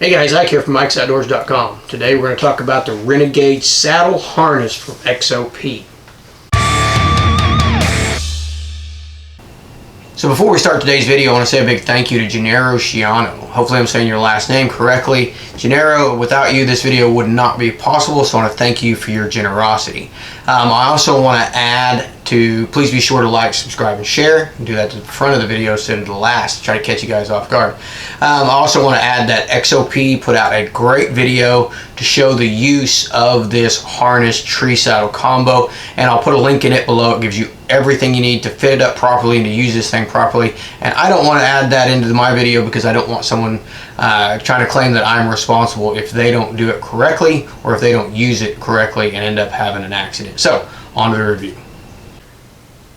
Hey guys, Ike here from Mike'sOutdoors.com. Today we're going to talk about the Renegade saddle harness from XOP. So before we start today's video, I want to say a big thank you to Gennaro Ciano. Hopefully I'm saying your last name correctly. Gennaro, without you this video would not be possible, so I want to thank you for your generosity. I also want to add to please be sure to like, subscribe, and share. Do that to the front of the video instead of the last to try to catch you guys off guard. I also want to add that XOP put out a great video to show the use of this harness tree saddle combo, and I'll put a link in it below. It gives you everything you need to fit it up properly and to use this thing properly. And I don't want to add that into my video because I don't want someone trying to claim that I'm responsible if they don't do it correctly or if they don't use it correctly and end up having an accident. So on to the review.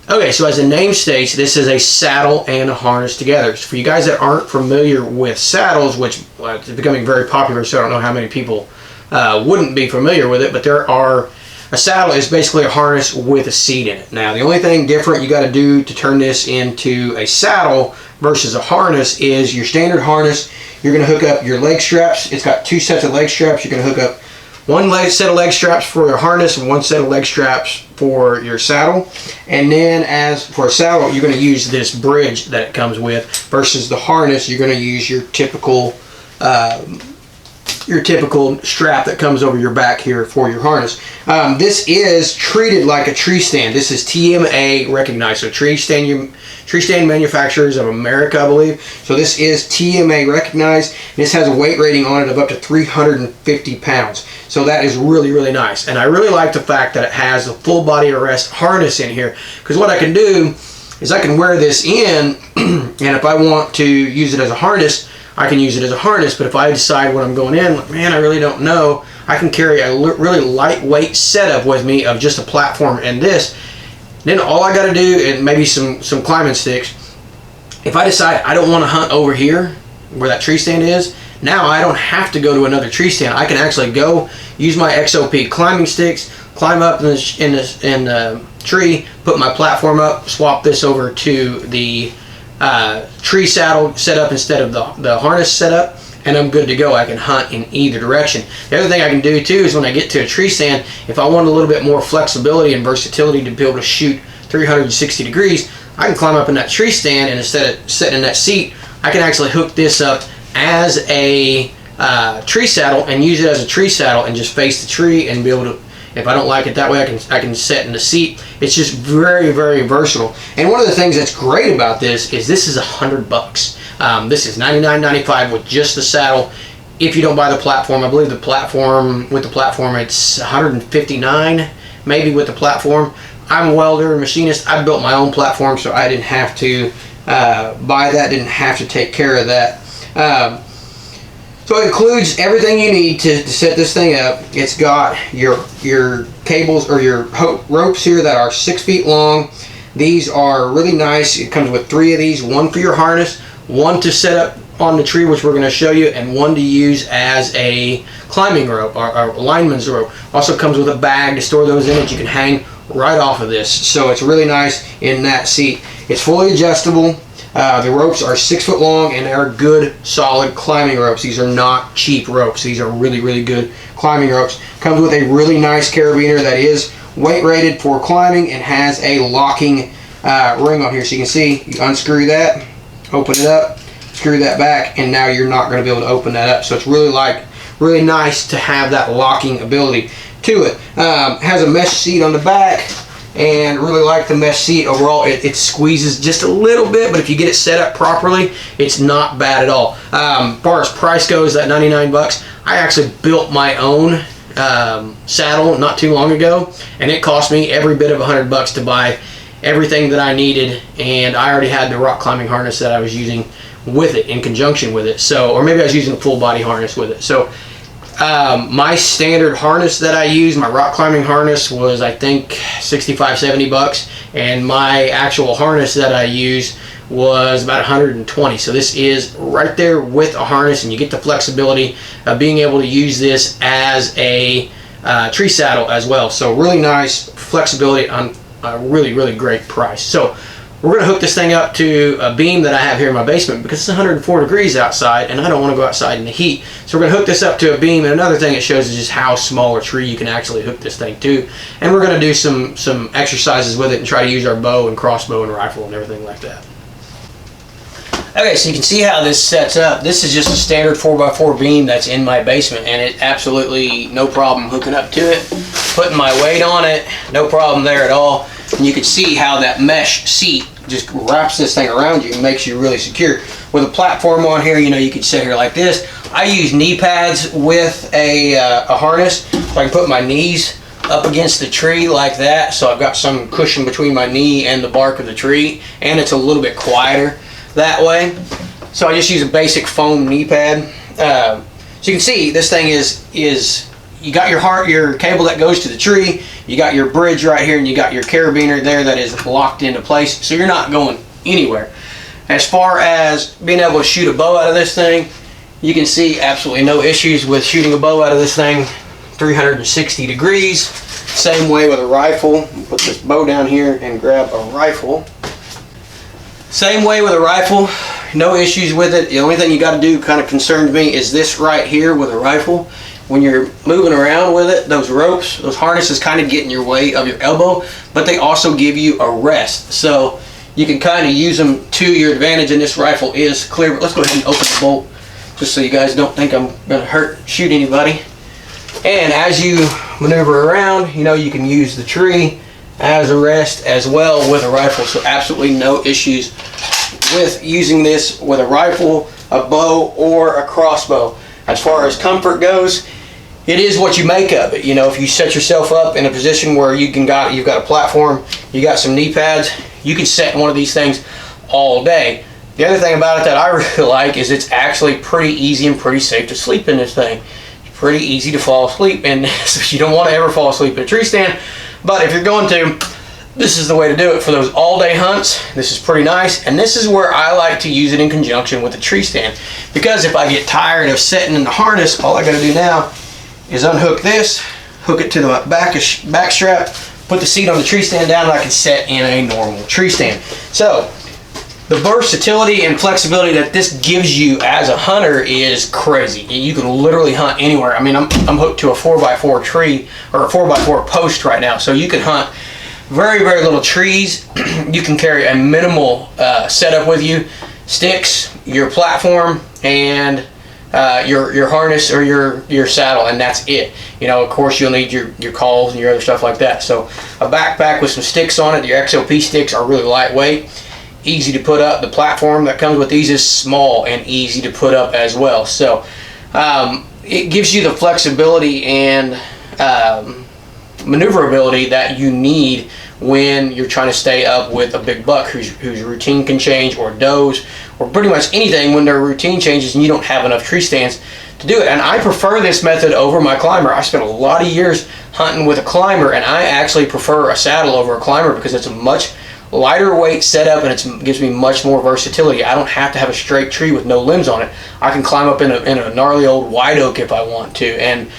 Okay, so as the name states, this is a saddle and a harness together. So for you guys that aren't familiar with saddles, which it's becoming very popular, so I don't know how many people wouldn't be familiar with it, but a saddle is basically a harness with a seat in it. Now, the only thing different you got to do to turn this into a saddle versus a harness is your standard harness. You're going to hook up your leg straps. It's got two sets of leg straps. You're going to hook up one set of leg straps for your harness and one set of leg straps for your saddle. And then as for a saddle, you're going to use this bridge that it comes with versus the harness. You're going to use your typical strap that comes over your back here for your harness. This is treated like a tree stand. This is TMA recognized, so tree stand manufacturers of America, I believe. So this is TMA recognized. This has a weight rating on it of up to 350 pounds. So that is really, really nice. And I really like the fact that it has a full body arrest harness in here, because what I can do is I can wear this in and if I want to use it as a harness, I can use it as a harness. But if I decide when I'm going in, like, man, I really don't know, I can carry a really lightweight setup with me of just a platform and this. Then all I got to do, and maybe some climbing sticks, if I decide I don't want to hunt over here where that tree stand is, now I don't have to go to another tree stand. I can actually go use my XOP climbing sticks, climb up in the tree, put my platform up, swap this over to the tree saddle setup instead of the harness setup, and I'm good to go. I can hunt in either direction. The other thing I can do too is when I get to a tree stand, if I want a little bit more flexibility and versatility to be able to shoot 360 degrees, I can climb up in that tree stand, and instead of sitting in that seat, I can actually hook this up as a tree saddle and use it as a tree saddle and just face the tree and be able to, if I don't like it that way, I can sit in the seat. It's just very, very versatile. And one of the things that's great about this is $100. This is $99.95 with just the saddle. If you don't buy the platform, I believe with the platform it's $159 maybe with the platform. I'm a welder and machinist. I built my own platform, so I didn't have to buy that, didn't have to take care of that. So it includes everything you need to set this thing up. It's got your cables or your ropes here that are 6 feet long. These are really nice. It comes with 3 of these, one for your harness, one to set up on the tree, which we're going to show you, and one to use as a climbing rope or lineman's rope. Also comes with a bag to store those in that you can hang right off of this. So it's really nice in that seat. It's fully adjustable. The ropes are 6 foot long and they are good, solid climbing ropes. These are not cheap ropes. These are really, really good climbing ropes. Comes with a really nice carabiner that is weight rated for climbing and has a locking ring on here. So you can see, you unscrew that, open it up, screw that back, and now you're not going to be able to open that up. So it's really nice to have that locking ability to it. Has a mesh seat on the back. And really like the mesh seat overall. It squeezes just a little bit, but if you get it set up properly, it's not bad at all. As far as price goes, that $99, I actually built my own saddle not too long ago, and it cost me every bit of $100 to buy everything that I needed, and I already had the rock climbing harness that I was using with it in conjunction with it. So, or maybe I was using a full body harness with it. So my standard harness that I use, my rock climbing harness, was I think $65-70, and my actual harness that I use was about $120. So this is right there with a harness, and you get the flexibility of being able to use this as a tree saddle as well. So really nice flexibility on a really, really great price. So we're going to hook this thing up to a beam that I have here in my basement because it's 104 degrees outside and I don't want to go outside in the heat. So we're going to hook this up to a beam, and another thing it shows is just how small a tree you can actually hook this thing to. And we're going to do some exercises with it and try to use our bow and crossbow and rifle and everything like that. Okay, so you can see how this sets up. This is just a standard 4x4 beam that's in my basement, and it absolutely no problem hooking up to it, putting my weight on it, no problem there at all. And you can see how that mesh seat just wraps this thing around you and makes you really secure. With a platform on here, you know, you can sit here like this. I use knee pads with a harness, so I can put my knees up against the tree like that, so I've got some cushion between my knee and the bark of the tree, and it's a little bit quieter that way. So I just use a basic foam knee pad. So you can see this thing is you got your cable that goes to the tree, you got your bridge right here, and you got your carabiner there that is locked into place, so you're not going anywhere. As far as being able to shoot a bow out of this thing, you can see absolutely no issues with shooting a bow out of this thing 360 degrees. Same way with a rifle. Put this bow down here and grab a rifle. Same way with a rifle, no issues with it. The only thing you got to do kind of concerns me is this right here with a rifle. When you're moving around with it, those ropes, those harnesses kind of get in your way of your elbow, but they also give you a rest. So you can kind of use them to your advantage, and this rifle is clear. But let's go ahead and open the bolt just so you guys don't think I'm going to shoot anybody. And as you maneuver around, you know, you can use the tree as a rest as well with a rifle. So absolutely no issues with using this with a rifle, a bow, or a crossbow. As far as comfort goes, it is what you make of it. You know, if you set yourself up in a position where you've got a platform, you got some knee pads, you can set in one of these things all day. The other thing about it that I really like is it's actually pretty easy and pretty safe to sleep in this thing. It's pretty easy to fall asleep in, so you don't want to ever fall asleep in a tree stand. But if you're going to, this is the way to do it for those all-day hunts. This is pretty nice, and this is where I like to use it in conjunction with a tree stand, because if I get tired of sitting in the harness, all I got to do now is unhook this, hook it to the back strap, put the seat on the tree stand down, and I can sit in a normal tree stand. So the versatility and flexibility that this gives you as a hunter is crazy. You can literally hunt anywhere. I mean, I'm hooked to a 4x4 tree, or a 4x4 post right now, so you can hunt very, very little trees. You can carry a minimal setup with you, sticks, your platform, and your harness or your saddle, and that's it. You know, of course, you'll need your calls and your other stuff like that. So a backpack with some sticks on it. Your XOP sticks are really lightweight, easy to put up. The platform that comes with these is small and easy to put up as well. So it gives you the flexibility and maneuverability that you need when you're trying to stay up with a big buck whose routine can change, or does, or pretty much anything when their routine changes and you don't have enough tree stands to do it. And I prefer this method over my climber. I spent a lot of years hunting with a climber, and I actually prefer a saddle over a climber because it's a much lighter weight setup, and it gives me much more versatility. I don't have to have a straight tree with no limbs on it. I can climb up in a gnarly old white oak if I want to, and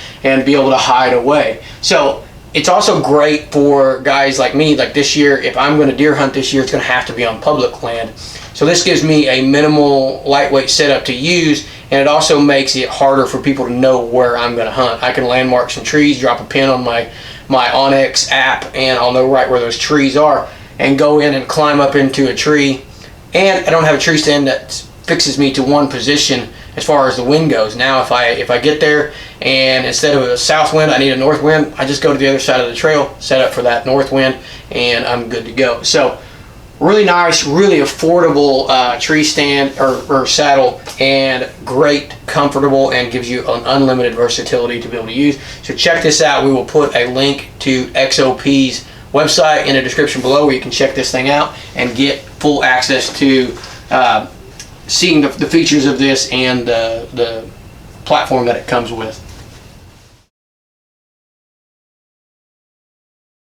be able to hide away. So it's also great for guys like me. Like this year, if I'm going to deer hunt this year, it's going to have to be on public land. So this gives me a minimal lightweight setup to use, and it also makes it harder for people to know where I'm going to hunt. I can landmark some trees, drop a pin on my Onyx app, and I'll know right where those trees are, and go in and climb up into a tree. And I don't have a tree stand that fixes me to one position as far as the wind goes. Now if I get there and instead of a south wind I need a north wind, I just go to the other side of the trail, set up for that north wind, and I'm good to go. So really nice, really affordable tree stand or saddle, and great, comfortable, and gives you an unlimited versatility to be able to use. So check this out. We will put a link to XOP's website in the description below where you can check this thing out and get full access to seeing the features of this and the platform that it comes with.